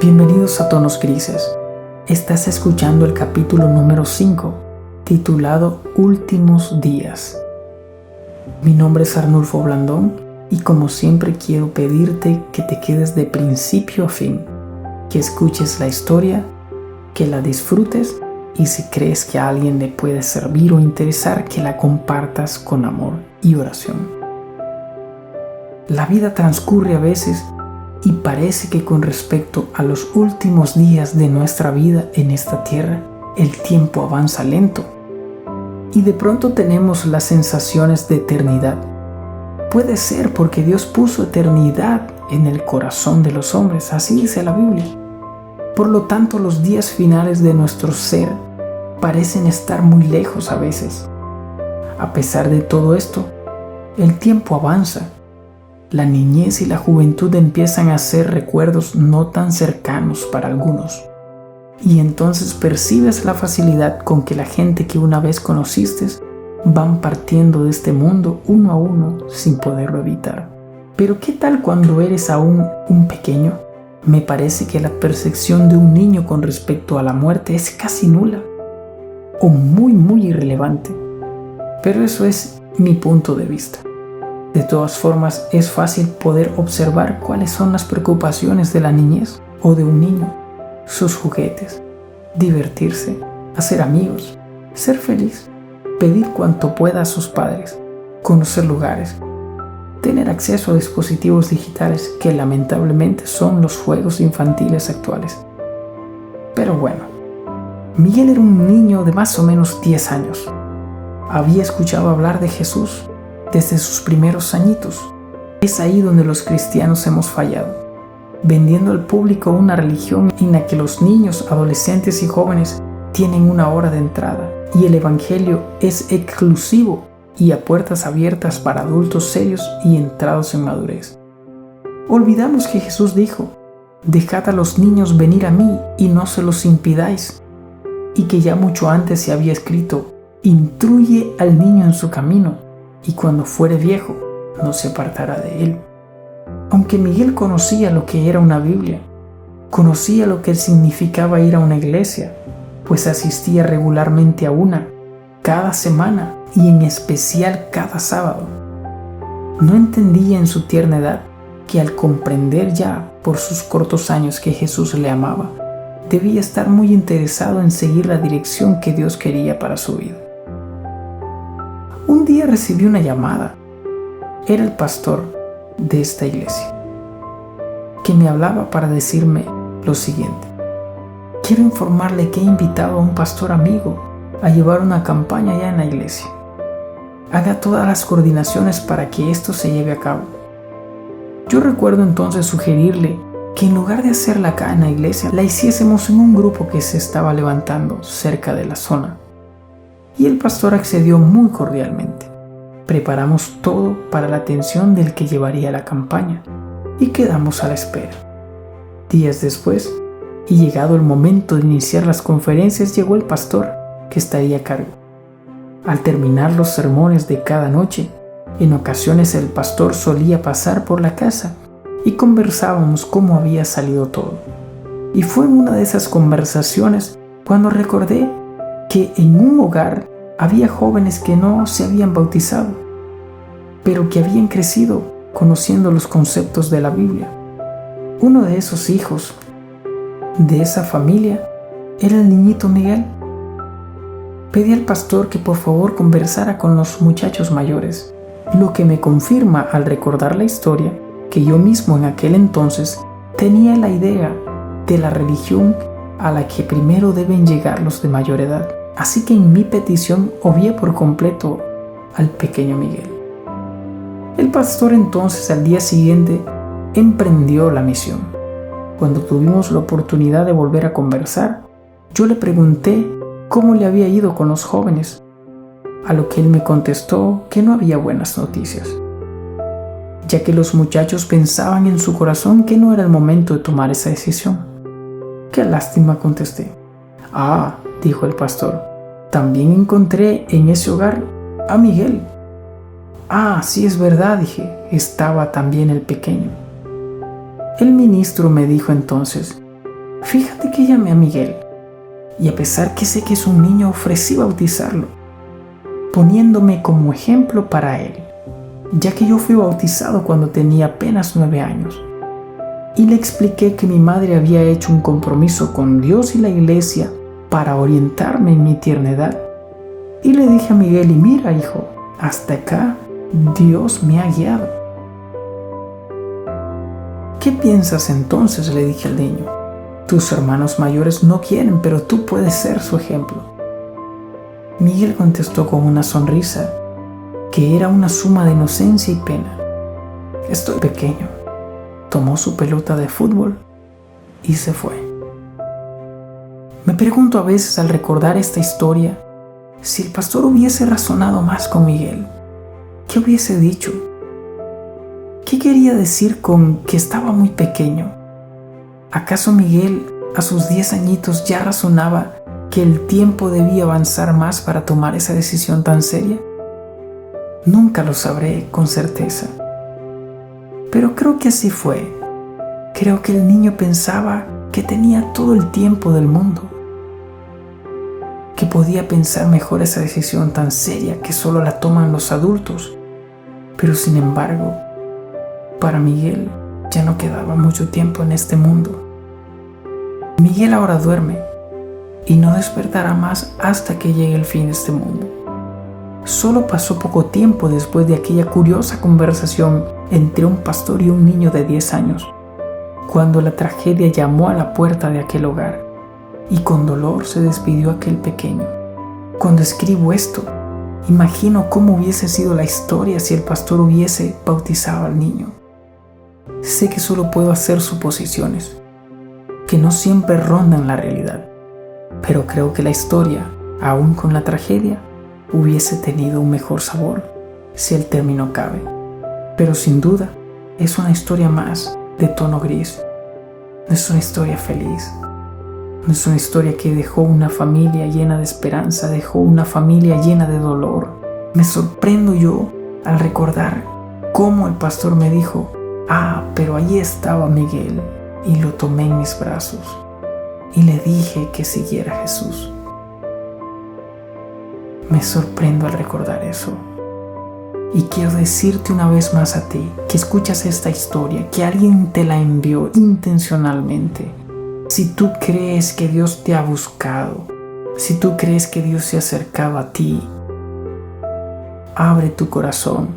Bienvenidos a Tonos Grises. Estás escuchando el capítulo número 5, titulado Últimos Días. Mi nombre es Arnulfo Blandón y como siempre quiero pedirte que te quedes de principio a fin, que escuches la historia, que la disfrutes y si crees que a alguien le puede servir o interesar, que la compartas con amor y oración. La vida transcurre a veces y parece que con respecto a los últimos días de nuestra vida en esta tierra, el tiempo avanza lento y de pronto tenemos las sensaciones de eternidad. Puede ser porque Dios puso eternidad en el corazón de los hombres, así dice la Biblia. Por lo tanto, los días finales de nuestro ser parecen estar muy lejos a veces. A pesar de todo esto, el tiempo avanza. La niñez y la juventud empiezan a ser recuerdos no tan cercanos para algunos. Y entonces percibes la facilidad con que la gente que una vez conociste van partiendo de este mundo uno a uno sin poderlo evitar. Pero ¿qué tal cuando eres aún un pequeño? Me parece que la percepción de un niño con respecto a la muerte es casi nula o muy irrelevante. Pero eso es mi punto de vista. De todas formas, es fácil poder observar cuáles son las preocupaciones de la niñez o de un niño, sus juguetes, divertirse, hacer amigos, ser feliz, pedir cuanto pueda a sus padres, conocer lugares, tener acceso a dispositivos digitales que lamentablemente son los juegos infantiles actuales. Pero bueno, Miguel era un niño de más o menos 10 años. Había escuchado hablar de Jesús desde sus primeros añitos. Es ahí donde los cristianos hemos fallado, vendiendo al público una religión en la que los niños, adolescentes y jóvenes tienen una hora de entrada y el evangelio es exclusivo y a puertas abiertas para adultos serios y entrados en madurez. Olvidamos que Jesús dijo: «Dejad a los niños venir a mí y no se los impidáis», y que ya mucho antes se había escrito: «Instruye al niño en su camino, y cuando fuere viejo, no se apartará de él». Aunque Miguel conocía lo que era una Biblia, conocía lo que significaba ir a una iglesia, pues asistía regularmente a una, cada semana y en especial cada sábado. No entendía en su tierna edad que al comprender ya por sus cortos años que Jesús le amaba, debía estar muy interesado en seguir la dirección que Dios quería para su vida. Un día recibí una llamada. Era el pastor de esta iglesia, que me hablaba para decirme lo siguiente: «Quiero informarle que he invitado a un pastor amigo a llevar una campaña allá en la iglesia. Haga todas las coordinaciones para que esto se lleve a cabo». Yo recuerdo entonces sugerirle que en lugar de hacerla acá en la iglesia, la hiciésemos en un grupo que se estaba levantando cerca de la zona. Y el pastor accedió muy cordialmente. Preparamos todo para la atención del que llevaría la campaña y quedamos a la espera. Días después, y llegado el momento de iniciar las conferencias, llegó el pastor que estaría a cargo. Al terminar los sermones de cada noche, en ocasiones el pastor solía pasar por la casa y conversábamos cómo había salido todo. Y fue en una de esas conversaciones cuando recordé que en un hogar había jóvenes que no se habían bautizado, pero que habían crecido conociendo los conceptos de la Biblia. Uno de esos hijos de esa familia era el niñito Miguel. Pedí al pastor que por favor conversara con los muchachos mayores, lo que me confirma al recordar la historia que yo mismo en aquel entonces tenía la idea de la religión a la que primero deben llegar los de mayor edad. Así que en mi petición obvié por completo al pequeño Miguel. El pastor entonces al día siguiente emprendió la misión. Cuando tuvimos la oportunidad de volver a conversar, yo le pregunté cómo le había ido con los jóvenes, a lo que él me contestó que no había buenas noticias, ya que los muchachos pensaban en su corazón que no era el momento de tomar esa decisión. «Qué lástima», contesté. «Ah», dijo el pastor, «también encontré en ese hogar a Miguel». «Ah, sí, es verdad», dije, «estaba también el pequeño». El ministro me dijo entonces fíjate que llamé a Miguel y a pesar que sé que es un niño ofrecí bautizarlo, poniéndome como ejemplo para él, ya que yo fui bautizado cuando tenía apenas 9 años. Y le expliqué que mi madre había hecho un compromiso con Dios y la iglesia para orientarme en mi tierna edad. Y le dije a Miguel, y mira hijo, hasta acá Dios me ha guiado. ¿Qué piensas entonces?, le dije al niño. Tus hermanos mayores no quieren, pero tú puedes ser su ejemplo. Miguel contestó con una sonrisa que era una suma de inocencia y pena. Estoy pequeño. Tomó su pelota de fútbol y se fue. Me pregunto a veces al recordar esta historia si el pastor hubiese razonado más con Miguel. ¿Qué hubiese dicho? ¿Qué quería decir con que estaba muy pequeño? ¿Acaso Miguel a sus 10 añitos ya razonaba que el tiempo debía avanzar más para tomar esa decisión tan seria? Nunca lo sabré con certeza. Pero creo que así fue. Creo que el niño pensaba que tenía todo el tiempo del mundo, que podía pensar mejor esa decisión tan seria que solo la toman los adultos. Pero sin embargo, para Miguel ya no quedaba mucho tiempo en este mundo. Miguel ahora duerme y no despertará más hasta que llegue el fin de este mundo. Solo pasó poco tiempo después de aquella curiosa conversación entre un pastor y un niño de 10 años, cuando la tragedia llamó a la puerta de aquel hogar y con dolor se despidió aquel pequeño. Cuando escribo esto, imagino cómo hubiese sido la historia si el pastor hubiese bautizado al niño. Sé que solo puedo hacer suposiciones, que no siempre rondan la realidad, pero creo que la historia, aún con la tragedia, hubiese tenido un mejor sabor si el término cabe. Pero sin duda es una historia más de tono gris. No es una historia feliz. No es una historia que dejó una familia llena de esperanza, dejó una familia llena de dolor. Me sorprendo yo al recordar cómo el pastor me dijo: pero allí estaba Miguel, y lo tomé en mis brazos y le dije que siguiera a Jesús. Me sorprendo al recordar eso. Y quiero decirte una vez más a ti que escuchas esta historia, que alguien te la envió intencionalmente. Si tú crees que Dios te ha buscado, si tú crees que Dios se ha acercado a ti, abre tu corazón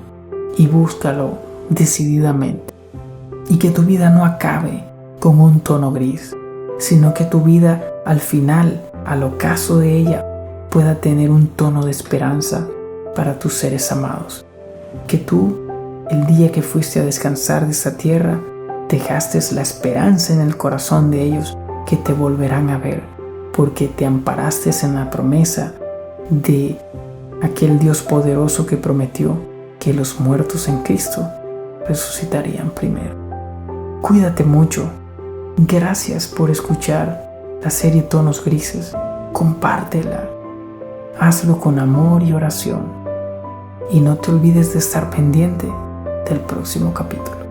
y búscalo decididamente. Y que tu vida no acabe con un tono gris, sino que tu vida al final, al ocaso de ella, pueda tener un tono de esperanza para tus seres amados. Que tú, el día que fuiste a descansar de esta tierra, dejaste la esperanza en el corazón de ellos que te volverán a ver, porque te amparaste en la promesa de aquel Dios poderoso que prometió que los muertos en Cristo resucitarían primero. Cuídate mucho. Gracias por escuchar la serie Tonos Grises. Compártela. Hazlo con amor y oración. Y no te olvides de estar pendiente del próximo capítulo.